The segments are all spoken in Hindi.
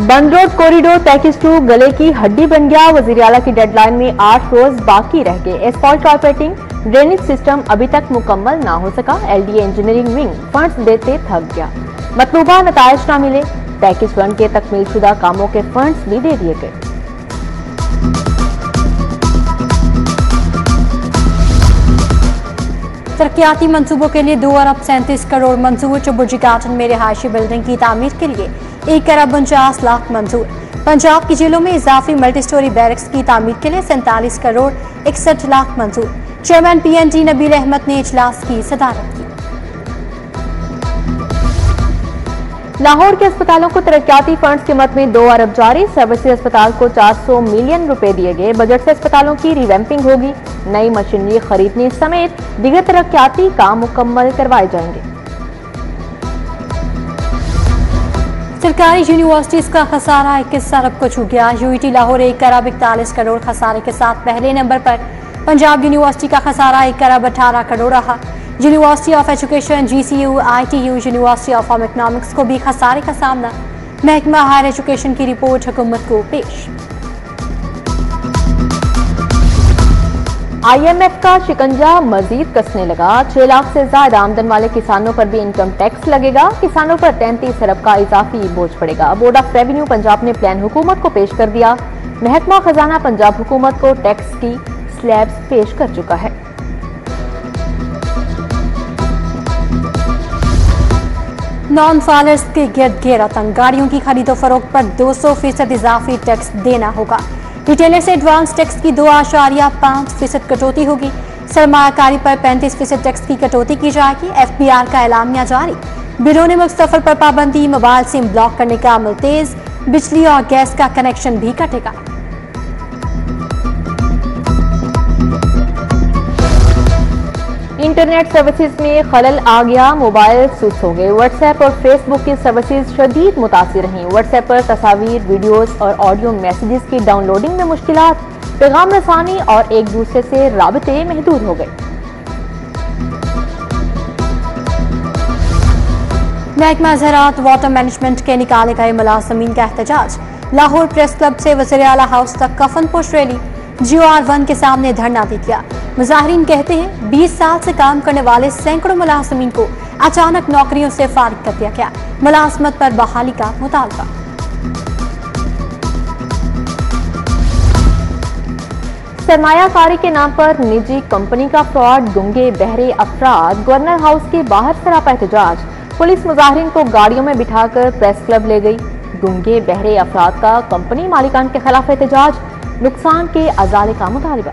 बंद रोड कॉरिडोर पैकेज 2 गले की हड्डी बन गया। वजीर आला की डेडलाइन में 8 रोज बाकी रह गए। एस्फॉल्ट कार्पेटिंग ड्रेनेज सिस्टम अभी तक मुकम्मल ना हो सका। एलडीए इंजीनियरिंग विंग फंड्स देते थक गया। मतलूबा नताइज ना मिले। पैकेज 1 के तकमीलशुदा कामों के फंड्स भी दे दिए गए। तरक्याती मंसूबों के लिए 2 अरब 37 करोड़ मंजूर। चुबुर्जी गार्डन में रिहायशी बिल्डिंग की तामीर के लिए 1 अरब 49 लाख मंजूर। पंजाब की जेलों में इजाफी मल्टी स्टोरी बैरक्स की तामीर के लिए 47 करोड़ 61 लाख मंजूर। चेयरमैन पीएनजी नबील अहमद ने इजलास की सदारत की। लाहौर के अस्पतालों को तरक्याती फंड्स की मद में 2 अरब जारी। सर्विसेज अस्पताल को 400 मिलियन रुपए दिए गए। बजट से अस्पतालों की रिवैम्पिंग होगी। नई मशीनरी खरीदने समेत दीगर तरक्याती काम मुकम्मल करवाए जाएंगे। सरकारी यूनिवर्सिटीज का खसारा 21 अरब को छू गया। यूईटी लाहौर 1 अरब 41 करोड़ खसारे के साथ पहले नंबर पर। पंजाब यूनिवर्सिटी का खसारा 1 अरब 18 करोड़ रहा। University of education GCU, ITU, university of home economics को भी खसारे का सामना। महकमा हायर एजुकेशन की रिपोर्ट हुकूमत को पेश। IMF का शिकंजा मजीद कसने लगा। 6 लाख से ज्यादा आमदन वाले किसानों पर भी इनकम टैक्स लगेगा। किसानों पर 33 अरब का इजाफी बोझ पड़ेगा। बोर्ड ऑफ रेवेन्यू पंजाब ने प्लान हुकूमत को पेश कर दिया। महकमा खजाना पंजाब हुकूमत को टैक्स की स्लैब्स पेश कर चुका है। नॉन फाइलर्स के गिरद घेरा तंग। गाड़ियों की खरीदो फरोख्त पर 200% इजाफी टैक्स देना होगा। रिटेलर से एडवांस टैक्स की 2.5% कटौती होगी। सरमायाकारी पर 35% टैक्स की कटौती की जाएगी। FBR का एलामिया जारी। बिरोने मुल्क सफर पर पाबंदी। मोबाइल सिम ब्लॉक करने का अमल तेज। बिजली और गैस का कनेक्शन भी कटेगा। इंटरनेट सर्विसेज में खलल आ गया। मोबाइल स्विच हो गए। व्हाट्सएप और फेसबुक की सर्विसेज शदीद मुतासिर रहीं। व्हाट्सएप पर तस्वीर, वीडियोस और ऑडियो मैसेजेस की डाउनलोडिंग में मुश्किलात, पैगाम रसानी और एक दूसरे से राबते महदूद हो गए। महकमा ज़राअत वाटर मैनेजमेंट के निकाले गए मुलाजमीन का एहतजाज। लाहौर प्रेस क्लब से वज़ीर आला हाउस तक कफन पोश रैली। GOR1 के सामने धरना भी किया। मुजाहिरीन कहते हैं 20 साल से काम करने वाले सैकड़ों मुलाजमीन को अचानक नौकरियों से फारिग कर दिया गया। मुलाजमत पर बहाली का मुतालबा। सरमायाकारी के नाम पर निजी कंपनी का फ्रॉड। गूंगे बहरे अफराद गवर्नर हाउस के बाहर सरापा एहतजाज। पुलिस मुजाहिरीन को गाड़ियों में बिठाकर प्रेस क्लब ले गई। गूंगे बहरे अफराद का कंपनी मालिकान के खिलाफ एहतजाज। नुकसान के अजाले का मुतालबा।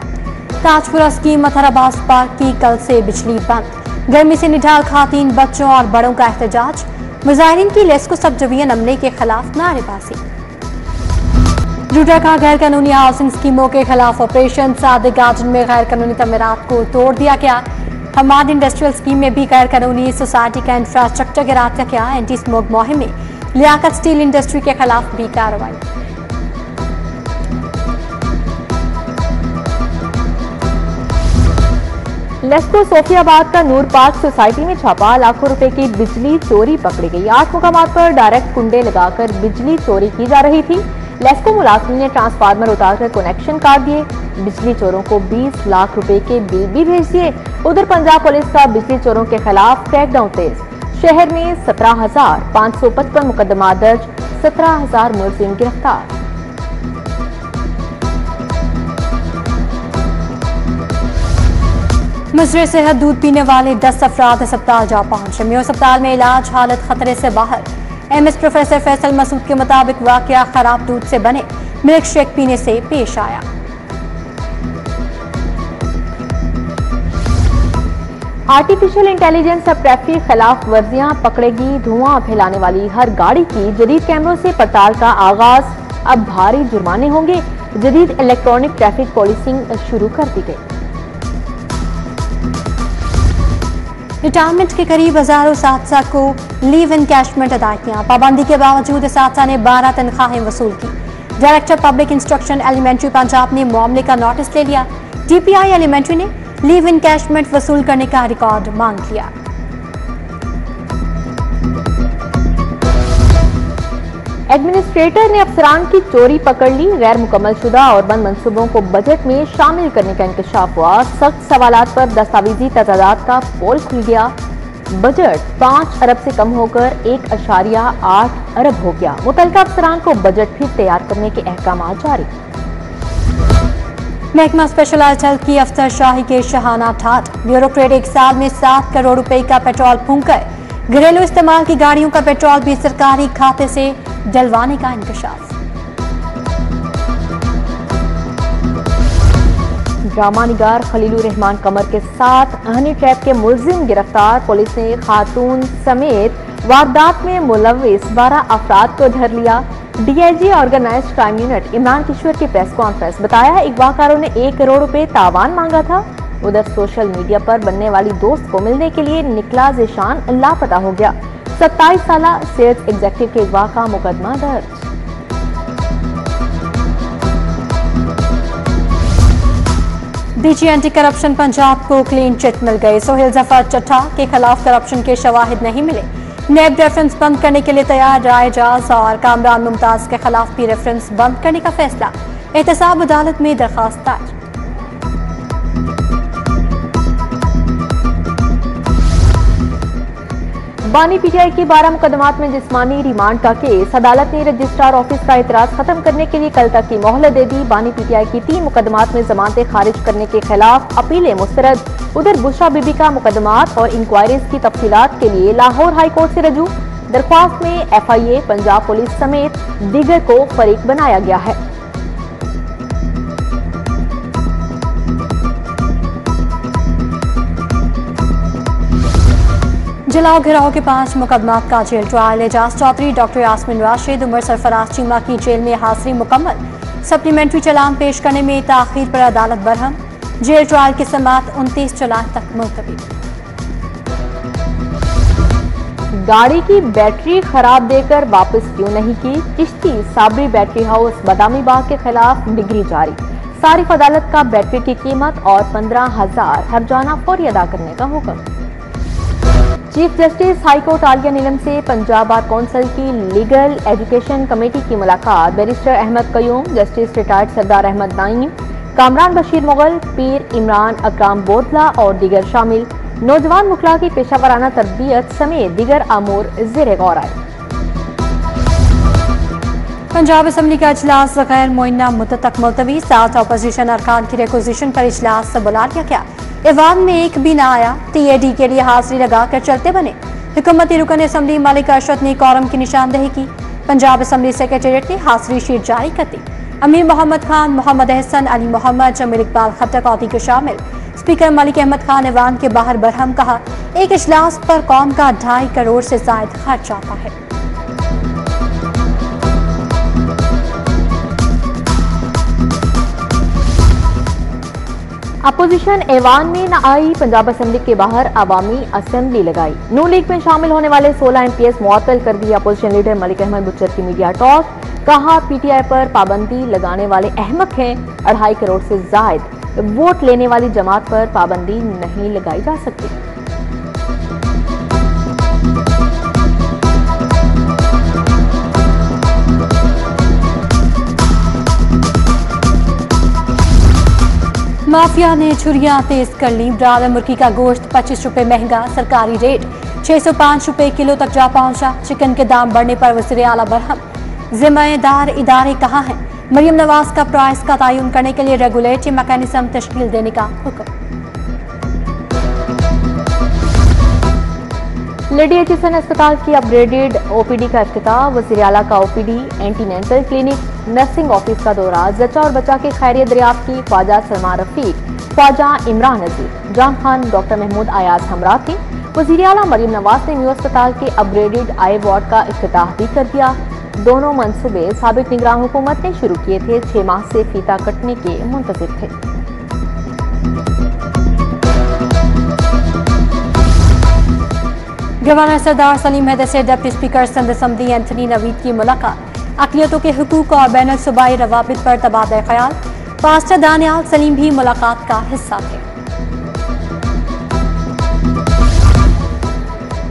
ताजपुरा स्कीम मथराबाद पार्क की कल से बिजली बंद। गर्मी से निढाल खातीन, बच्चों और बड़ों का एहतजाज। मुजाहिरीन की लेस्को सब डिवीजन अमले के खिलाफ नारेबाजी। रूटा का गैर कानूनी हाउसिंग स्कीमों के खिलाफ ऑपरेशन। सादिक गार्डन में गैर कानूनी तमीरात को तोड़ दिया गया। हमाद इंडस्ट्रियल स्कीम में भी गैर कानूनी सोसाइटी का इंफ्रास्ट्रक्चर गिरा दिया गया। एंटी स्मोक मुहिम में लियाकत स्टील इंडस्ट्री के खिलाफ भी कार्रवाई। लेस्को सोफियाबाद का नूर पार्क सोसाइटी में छापा। लाखों रुपए की बिजली चोरी पकड़ी गई। 8 मुकामात पर डायरेक्ट कुंडे लगाकर बिजली चोरी की जा रही थी। लेस्को मुलाजिम ने ट्रांसफार्मर उतारकर कनेक्शन काट दिए। बिजली चोरों को 20 लाख रुपए के बिल भी भेज दिए। उधर पंजाब पुलिस का बिजली चोरों के खिलाफ क्रैकडाउन तेज। शहर में 17,555 मुकदमा दर्ज। 17,000 मुलजिम गिरफ्तार। मुजरे सेहत दूध पीने वाले 10 अफराद अस्पताल जा पहुंचे। मेयो अस्पताल में इलाज, हालत खतरे से बाहर। MS प्रोफेसर फैसल मसूद के मुताबिक वाकया खराब दूध से बने मिल्क शेक पीने से पेश आया। आर्टिफिशियल इंटेलिजेंस अब ट्रैफिक खिलाफ वर्जियां पकड़ेगी। धुआं फैलाने वाली हर गाड़ी की जदीद कैमरों से पड़ताल का आगाज। अब भारी जुर्माने होंगे। जदीद इलेक्ट्रॉनिक ट्रैफिक पॉलिसिंग शुरू कर दी गई। रिटायरमेंट के करीब हजारों साथसा को लीव एनकैशमेंट अदायगियां। पाबंदी के बावजूद साथसा ने 12 तनख्वाहें वसूल की। Director public instruction elementary Punjab ने मामले का नोटिस ले लिया। DPI एलिमेंट्री ने लीव एनकैशमेंट वसूल करने का रिकॉर्ड मांग लिया। एडमिनिस्ट्रेटर ने अफसरान की चोरी पकड़ ली। गैर मुकम्मल शुदा और बंद मंसूबों को बजट में शामिल करने का इंकशाफ हुआ। सख्त सवालात पर दस्तावेजी तजादात का पोल खुल गया। बजट 5 अरब से कम होकर 1.8 अरब हो गया। मुतल्लिका अफसरान को बजट फिर तैयार करने के अहकाम जारी। महकमा स्पेशलाइज्ड हेल्थ की अफसरशाही के शहाना ठाट। ब्यूरोक्रेट एक साल में 7 करोड़ रुपए का पेट्रोल फूंक कर घरेलू इस्तेमाल की गाड़ियों का पेट्रोल भी सरकारी खाते से डलवाने का इंकशाफ। ड्रामा निगार खलीलुर रहमान कमर के साथ हनी ट्रैप के मुलजिम गिरफ्तार। पुलिस ने खातून समेत वारदात में मुलविस 12 अफराद को धर लिया। DIG organised crime unit Imran Kishore की प्रेस कॉन्फ्रेंस। बताया अगवाकारों ने 1 करोड़ रुपए तावान मांगा था। उधर सोशल मीडिया पर बनने वाली दोस्त को मिलने के लिए निकला ज़ीशान लापता हो गया। 27 साल सेल्स एग्जीक्यूटिव के अगवा का मुकदमा दर्ज। डीजी एंटी करप्शन पंजाब को क्लीन चिट मिल गई। सोहेल जफर चट्टा के खिलाफ करप्शन के शवाहिद नहीं मिले। नेब रेफरेंस बंद करने के लिए तैयार रायजाज और कामरान मुमताज के खिलाफ भी रेफरेंस बंद करने का फैसला। एहतसाब अदालत में दरखास्त दायर। बानी पीटीआई की 12 मुकदमात में जिस्मानी रिमांड का केस। अदालत ने रजिस्ट्रार ऑफिस का एतराज खत्म करने के लिए कल तक की मोहलत दे दी। बानी पीटीआई की 3 मुकदमात में जमानतें खारिज करने के खिलाफ अपीलें मुस्तरद। उधर बुशरा बीबी का मुकदमात और इंक्वायरीज की तफसीलात के लिए लाहौर हाई कोर्ट से रजू। दरख्वास्त में FIA, पंजाब पुलिस समेत दीगर को फरीक बनाया गया है। जलाओ घिराव के 5 मुकदमात का jail trial. Ejaz Chaudhry, doctor Yasmeen Rashid, Umar Sarfaraz Cheema की जेल में हाजिरी मुकम्मल। सप्लीमेंट्री चालान पेश करने में ताखीर पर अदालत बरहम। जेल ट्रायल की समाअत 29 जुलाई तक मुलतवी। गाड़ी की बैटरी खराब देकर वापस क्यों नहीं की? चिश्ती साबरी बैटरी हाउस बादामी बाग के खिलाफ डिग्री जारी। सारिफ अदालत का बैटरी की कीमत और 15,000 हर्जाना फौरी अदा करने का हुक्म। Chief justice high court Aalia Neelum से पंजाब बार कौंसिल की लीगल एजुकेशन कमेटी की मुलाकात। Barrister Ahmad Qayyum, justice retired Sardar Ahmad Naeem, Kamran Bashir Mughal, Pir Imran Akram Bodla और दीगर शामिल। नौजवान मुखला की पेशावराना तरबियत समेत दीगर अमूर ज़ेरे गौर आए। पंजाब असम्बली का इजलास गैर मुइन्ना मुद्दत तक मुलतवी। 7 अपोजिशन अरकान की रिक्वेजिशन पर इजलास से बुला लिया गया। ऐवान में एक भी ना आया। TAD के लिए हाजिरी लगाकर चलते बने। हुकूमती रुकन असम्बली मलिक अरशद ने कौरम की निशानदेही की। पंजाब असम्बली सेक्रेटेरिएट ने हाजिरी शीट जारी कर दी। अमीर मोहम्मद खान, मोहम्मद अहसन, अली मोहम्मद, जमील इकबाल खट्टक औदी के शामिल। स्पीकर मलिक अहमद खान ऐवान के बाहर बरहम कहा, एक इजलास पर कौम का 2.5 करोड़ से जायद खर्च आता है। अपोजिशन ऐवान में न आई। पंजाब असेंबली के बाहर अवामी असेंबली लगाई। नून लीग में शामिल होने वाले 16 MPs मुअत्तल कर दिए। Opposition leader Malik Ahmad butcher की मीडिया टॉक। कहा, PTI पर पाबंदी लगाने वाले अहमक हैं। 2.5 करोड़ से जायद वोट लेने वाली जमात पर पाबंदी नहीं लगाई जा सकती। माफिया ने छुरियां तेज कर ली। ब्रायलर मुर्गी का गोश्त 25 रुपए महंगा। सरकारी रेट 605 रुपए किलो तक जा पहुंचा। चिकन के दाम बढ़ने पर वज़ीर आला बरहम। जिम्मेदार इदारे कहाँ हैं? मरियम नवाज का प्राइस का तयन करने के लिए रेगुलेटरी मैकेनिज्म तश्कील देने का हुक्म। लेडी एचएसएन अस्पताल की अपग्रेडेड OPD का इफ्तिताह। वज़ीर आला का OPD, एंटीनेंटल क्लिनिक, नर्सिंग ऑफिस का दौरा। जच्चा और बच्चा की खैरियत दरियाफ्त की। ख्वाजा सलमान रफीक, ख्वाजा इमरान नजीर, जाम खान, डॉक्टर महमूद अयाज हमरा थे। वज़ीर आला मरियम नवाज ने न्यू अस्पताल के अपग्रेडेड आई वार्ड का इफ्तिताह भी कर दिया। दोनों मंसूबे साबिक निगरान हुकूमत ने शुरू किए थे। 6 माह से फीता कटने के मुंतज़िर थे। गवर्नर सरदार सलीम हैदर से deputy speaker Sindh assembly Anthony Naveed की मुलाकात। अक़लियतों के हुकूक और बैनुल सूबाई रवाबित पर तबादला ख्याल। पास्टर दानियाल सलीम भी मुलाकात का हिस्सा थे।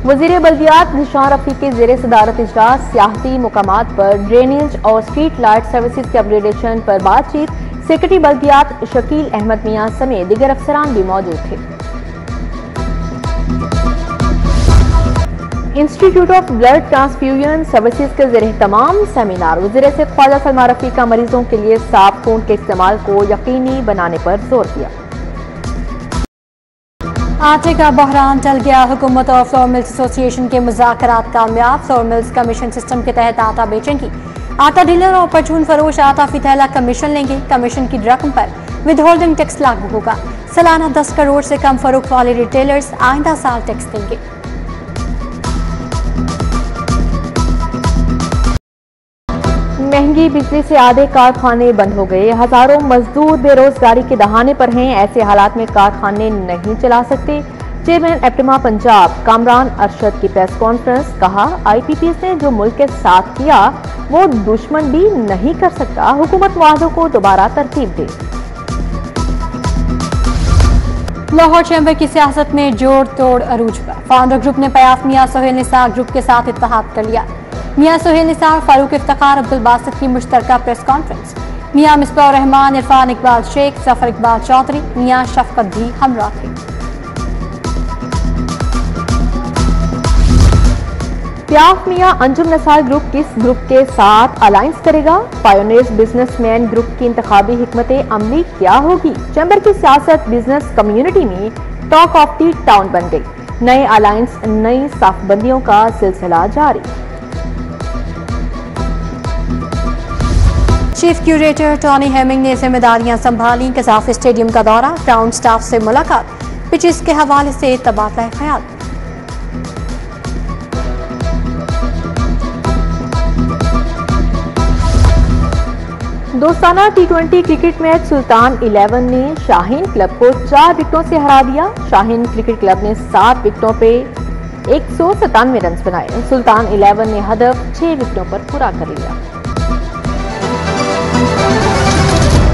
वजीर बल्दियात निशान रफी के जेर सदारत इजलास सियाहती मुकामात पर ड्रेनेज और स्ट्रीट लाइट सर्विसेज के अपग्रेडेशन पर बातचीत। सेक्रेटरी बल्दियात शकील अहमद मियां समेत दीगर अफसरान भी मौजूद थे। Institute of blood transfusion services के ज़रिए तमाम सेमिनार। वज़ीर से ख्वाजा सलमान रफी का मरीजों के लिए साफ खून के इस्तेमाल को यकीनी बनाने पर जोर दिया। आटे का बहरान टल गया। हुकूमत और फ्लोर मिल्स एसोसिएशन के मुज़ाकरात कामयाब। फ्लोर मिल्स कमीशन सिस्टम के तहत आटा बेचेंगी। आटा डीलर और परचून फरोश आटा फी थैला कमीशन लेंगे। कमीशन की रकम पर विदहोल्डिंग टैक्स लागू होगा। सालाना 10 करोड़ से कम फरोख्त वाले रिटेलर्स आइंदा साल टैक्स देंगे। महंगी बिजली से आधे कारखाने बंद हो गए। हजारों मजदूर बेरोजगारी के दहाने पर हैं। ऐसे हालात में कारखाने नहीं चला सकते। चेयरमैन एप्टिमा पंजाब कामरान अरशद की प्रेस कॉन्फ्रेंस। कहा, IPPs ने जो मुल्क के साथ किया वो दुश्मन भी नहीं कर सकता। हुकूमत मुआहदों को दोबारा तरतीब दे। लाहौर चैम्बर की सियासत में जोड़ तोड़ अरूज पर। फाउंडर ग्रुप ने पयाफ मियां सोहेल निसार ग्रुप के साथ इत्तेहाद कर लिया। मियां सोहेल निसार, फारूक इफ्तिखार, अब्दुल बासित की मुश्तरका प्रेस कॉन्फ्रेंस। मियां मिसबाह रहमान, इरफान इकबाल शेख, जफर इकबाल चौधरी, मियां शफकत भी हमरा थे। प्याफ मियां अंजुम नसार ग्रुप किस ग्रुप के साथ अलायंस करेगा? पायोनियर्स बिजनेसमैन ग्रुप की इंतखाबी हिकमत अमली क्या होगी? चैम्बर की सियासत बिजनेस कम्युनिटी में टॉक ऑफ द टाउन बन गई। नए अलायंस, नई साफबंदियों का सिलसिला जारी। चीफ क्यूरेटर टॉनी हेमिंग ने जिम्मेदारियां संभाली। कजाफ स्टेडियम का दौरा, ग्राउंड स्टाफ से मुलाकात, पिचेस के हवाले से तबादला ख्याल। दोस्ताना T20 क्रिकेट मैच सुल्तान 11 ने शाहीन क्लब को 4 विकेटों से हरा दिया। शाहीन क्रिकेट क्लब ने 7 विकेटों पे 197 रन बनाए। सुल्तान 11 ने हदफ 6 विकेटों पर पूरा कर लिया।